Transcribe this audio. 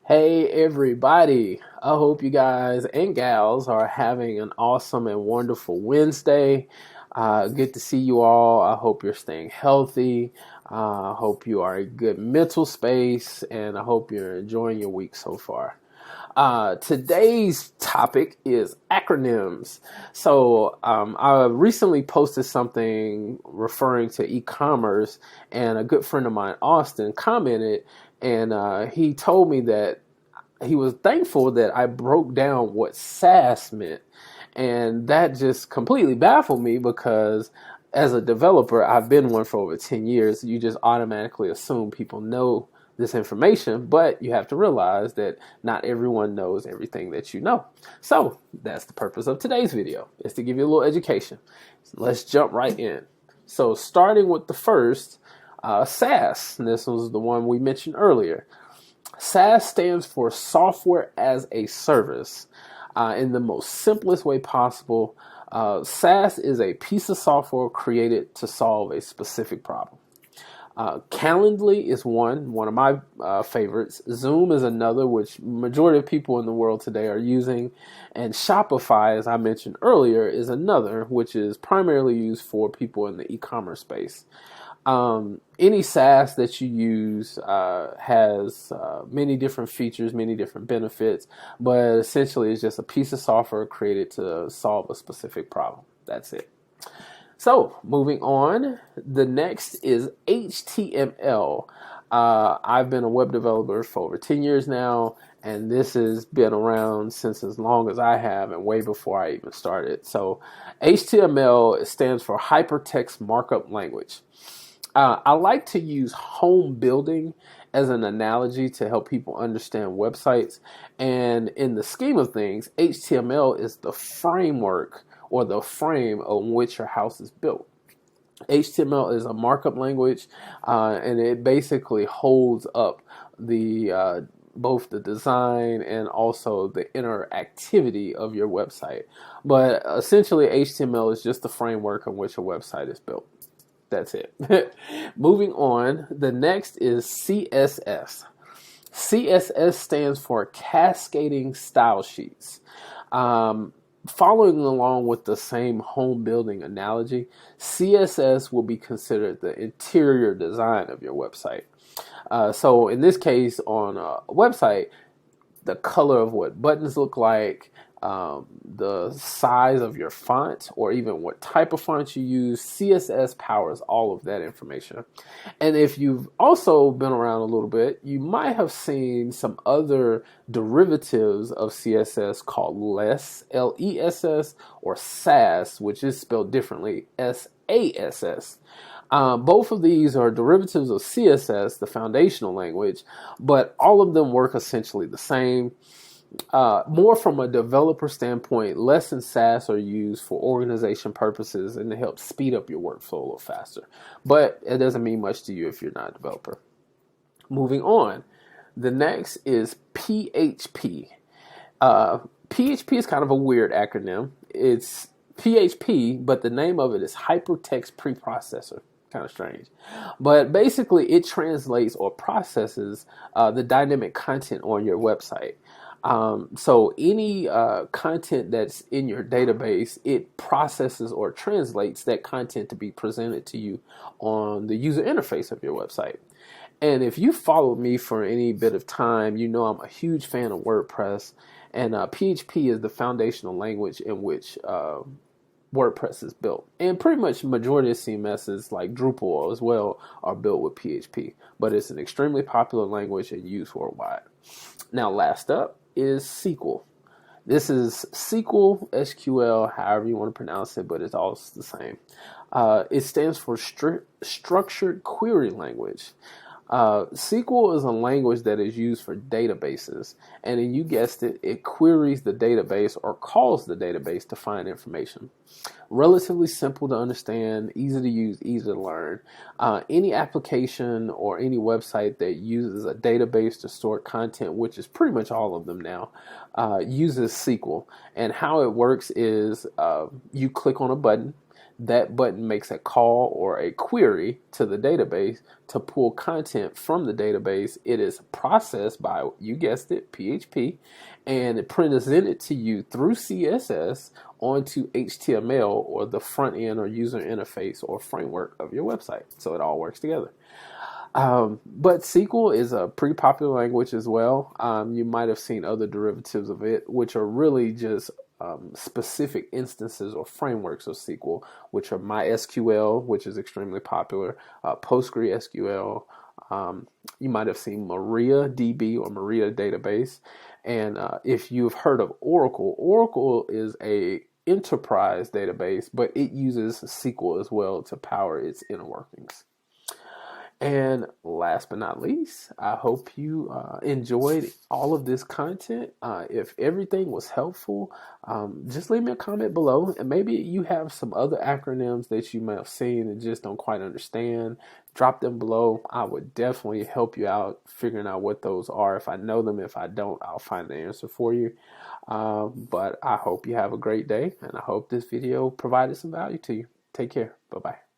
Hey everybody, I hope you guys and gals are having an awesome and wonderful Wednesday. Good to see you all. I hope you're staying healthy. I hope you are in good mental space, and I hope you're enjoying your week so far. Today's topic is acronyms. I recently posted something referring to e-commerce, and a good friend of mine, Austin, commented, and he told me that he was thankful that I broke down what SaaS meant. And that just completely baffled me because as a developer, I've been one for over 10 years. You just automatically assume people know this information, but you have to realize that not everyone knows everything that you know. So that's the purpose of today's video, is to give you a little education. So let's jump right in. So starting with the first, SaaS. And this was the one we mentioned earlier. SaaS stands for Software as a Service. In the most simplest way possible, SaaS is a piece of software created to solve a specific problem. Calendly is one of my favorites. Zoom is another, which majority of people in the world today are using. And Shopify, as I mentioned earlier, is another, which is primarily used for people in the e-commerce space. Any SaaS that you use has many different features, many different benefits, but essentially it's just a piece of software created to solve a specific problem. That's it. So moving on, the next is HTML. I've been a web developer for over 10 years now, and this has been around since as long as I have and way before I even started. So HTML stands for Hypertext Markup Language. I like to use home building as an analogy to help people understand websites. And in the scheme of things, HTML is the framework or the frame on which your house is built. HTML is a markup language, and it basically holds up the both the design and also the interactivity of your website. But essentially, HTML is just the framework on which a website is built. That's it. Moving on, the next is CSS. CSS stands for Cascading Style Sheets. Following along with the same home building analogy, CSS will be considered the interior design of your website. So in this case, on a website, the color of what buttons look like, the size of your font, or even what type of font you use, CSS powers all of that information. And if you've also been around a little bit, you might have seen some other derivatives of CSS called LESS, L-E-S-S, or SAS, which is spelled differently, S-A-S-S. Both of these are derivatives of CSS, the foundational language, but all of them work essentially the same. More from a developer standpoint, LESS and SAS are used for organization purposes and to help speed up your workflow a little faster. But it doesn't mean much to you if you're not a developer. Moving on, the next is PHP. PHP is kind of a weird acronym. It's PHP, but the name of it is Hypertext Preprocessor. Kind of strange, but basically it translates or processes the dynamic content on your website. So any content that's in your database, it processes or translates that content to be presented to you on the user interface of your website. And if you followed me for any bit of time, you know I'm a huge fan of WordPress, and PHP is the foundational language in which WordPress is built. And pretty much majority of CMSs like Drupal as well are built with PHP, but it's an extremely popular language and used worldwide. Now last up is SQL. This is SQL, SQL, however you want to pronounce it, but it's all the same. It stands for Structured Query Language. SQL is a language that is used for databases, and you guessed it, it queries the database or calls the database to find information. Relatively simple to understand, easy to use, easy to learn. Any application or any website that uses a database to store content, which is pretty much all of them now, uses SQL. And how it works is you click on a button. That button makes a call or a query to the database to pull content from the database. It is processed by, you guessed it, PHP, and it presented to you through CSS onto HTML, or the front end or user interface or framework of your website. So it all works together. But SQL is a pretty popular language as well. You might have seen other derivatives of it, which are really just specific instances or frameworks of SQL, which are MySQL, which is extremely popular, PostgreSQL. You might have seen MariaDB or Maria Database. And if you've heard of Oracle, Oracle is a enterprise database, but it uses SQL as well to power its inner workings. And last but not least, I hope you enjoyed all of this content. If everything was helpful, just leave me a comment below. And maybe you have some other acronyms that you may have seen and just don't quite understand. Drop them below. I would definitely help you out figuring out what those are. If I know them, if I don't, I'll find the answer for you. But I hope you have a great day, and I hope this video provided some value to you. Take care. Bye-bye.